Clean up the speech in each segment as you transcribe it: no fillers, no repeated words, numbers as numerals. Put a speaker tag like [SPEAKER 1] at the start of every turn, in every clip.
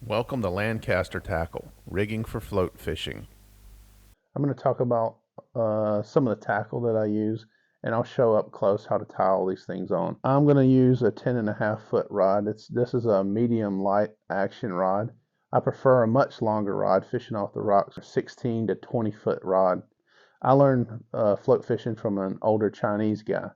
[SPEAKER 1] Welcome to LandCaster Tackle, rigging for float fishing.
[SPEAKER 2] I'm going to talk about some of the tackle that I use, and I'll show up close how to tie all these things on. I'm going to use a 10.5-foot rod. This is a medium light action rod. I prefer a much longer rod fishing off the rocks, a 16 to 20-foot rod. I learned float fishing from an older Chinese guy,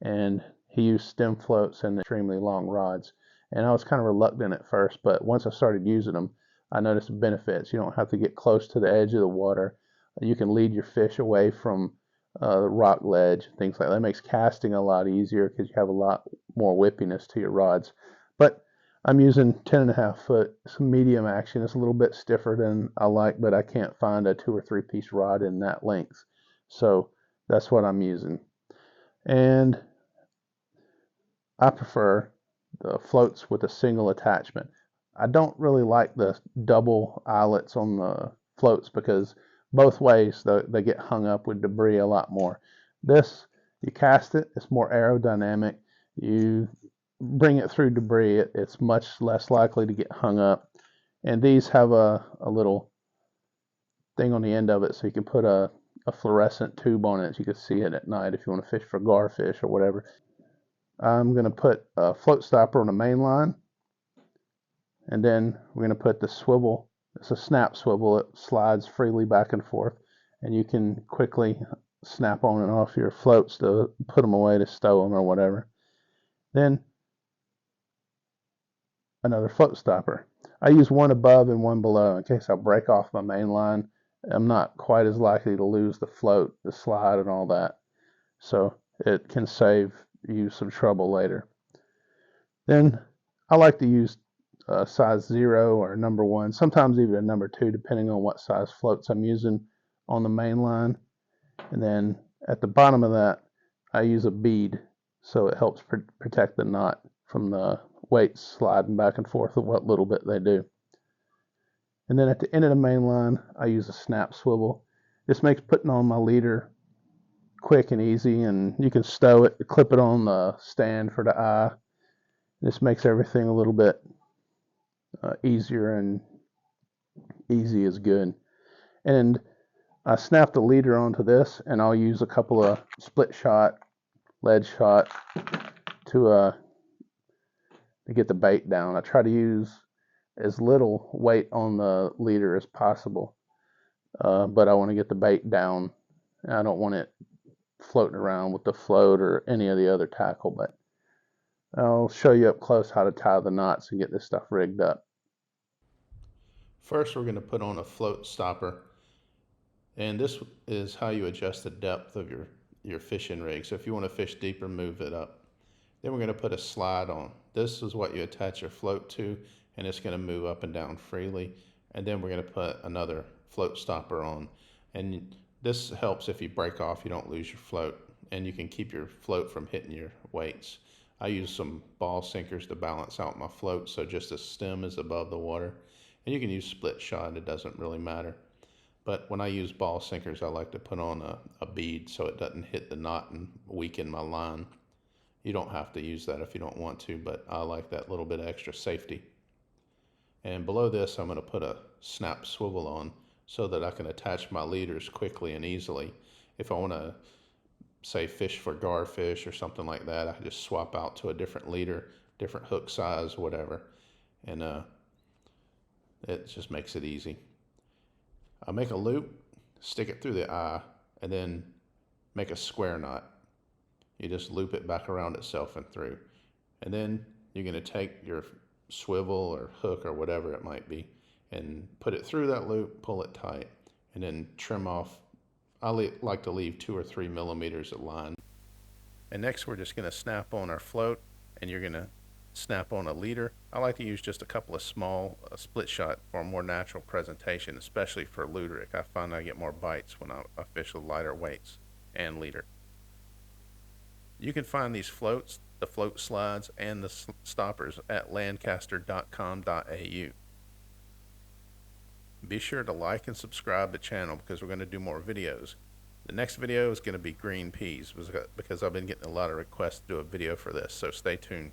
[SPEAKER 2] and he used stem floats and extremely long rods. And I was kind of reluctant at first, but once I started using them, I noticed the benefits. You don't have to get close to the edge of the water. You can lead your fish away from the rock ledge, things like that. It makes casting a lot easier because you have a lot more whippiness to your rods. But I'm using 10.5-foot, some medium action. It's a little bit stiffer than I like, but I can't find a 2 or 3 piece rod in that length. So that's what I'm using. And I prefer the floats with a single attachment. I don't really like the double eyelets on the floats because both ways they get hung up with debris a lot more. This, you cast it, it's more aerodynamic. You bring it through debris, it's much less likely to get hung up. And these have a little thing on the end of it so you can put a fluorescent tube on it so you can see it at night if you want to fish for garfish or whatever. I'm going to put a float stopper on the main line, and then we're going to put the swivel. It's a snap swivel. It slides freely back and forth, and you can quickly snap on and off your floats to put them away, to stow them or whatever. Then another float stopper. I use one above and one below in case I break off my main line. I'm not quite as likely to lose the float, the slide, and all that. So it can save you some trouble later. Then I like to use size 0 or number 1, sometimes even a number 2, depending on what size floats I'm using on the main line. And then at the bottom of that, I use a bead, so it helps protect the knot from the weights sliding back and forth of what little bit they do. And then at the end of the main line, I use a snap swivel. This makes putting on my leader quick and easy, and you can stow it, clip it on the stand for the eye. This makes everything a little bit easier, and easy is good. And I snap the leader onto this, and I'll use a couple of split shot, lead shot to get the bait down. I try to use as little weight on the leader as possible, but I want to get the bait down. I don't want it floating around with the float or any of the other tackle, but I'll show you up close how to tie the knots and get this stuff rigged up.
[SPEAKER 1] First, we're going to put on a float stopper, and this is how you adjust the depth of your fishing rig. So if you want to fish deeper, move it up. Then we're going to put a slide on. This is what you attach your float to, and it's going to move up and down freely. And then we're going to put another float stopper on, and this helps if you break off, you don't lose your float, and you can keep your float from hitting your weights. I use some ball sinkers to balance out my float, so just the stem is above the water. And you can use split shot, it doesn't really matter. But when I use ball sinkers, I like to put on a bead so it doesn't hit the knot and weaken my line. You don't have to use that if you don't want to, but I like that little bit of extra safety. And below this, I'm going to put a snap swivel on so that I can attach my leaders quickly and easily. If I want to, say, fish for garfish or something like that, I can just swap out to a different leader, different hook size, whatever. And it just makes it easy. I make a loop, stick it through the eye, and then make a square knot. You just loop it back around itself and through. And then you're going to take your swivel or hook or whatever it might be and put it through that loop, pull it tight, and then trim off. I like to leave 2 or 3 millimeters of line. And next we're just going to snap on our float, and you're going to snap on a leader. I like to use just a couple of small split shot for a more natural presentation, especially for Luderick. I find I get more bites when I fish with lighter weights and leader. You can find these floats, the float slides, and the stoppers at landcaster.com.au. Be sure to like and subscribe to the channel because we're going to do more videos. The next video is going to be green peas because I've been getting a lot of requests to do a video for this, so stay tuned.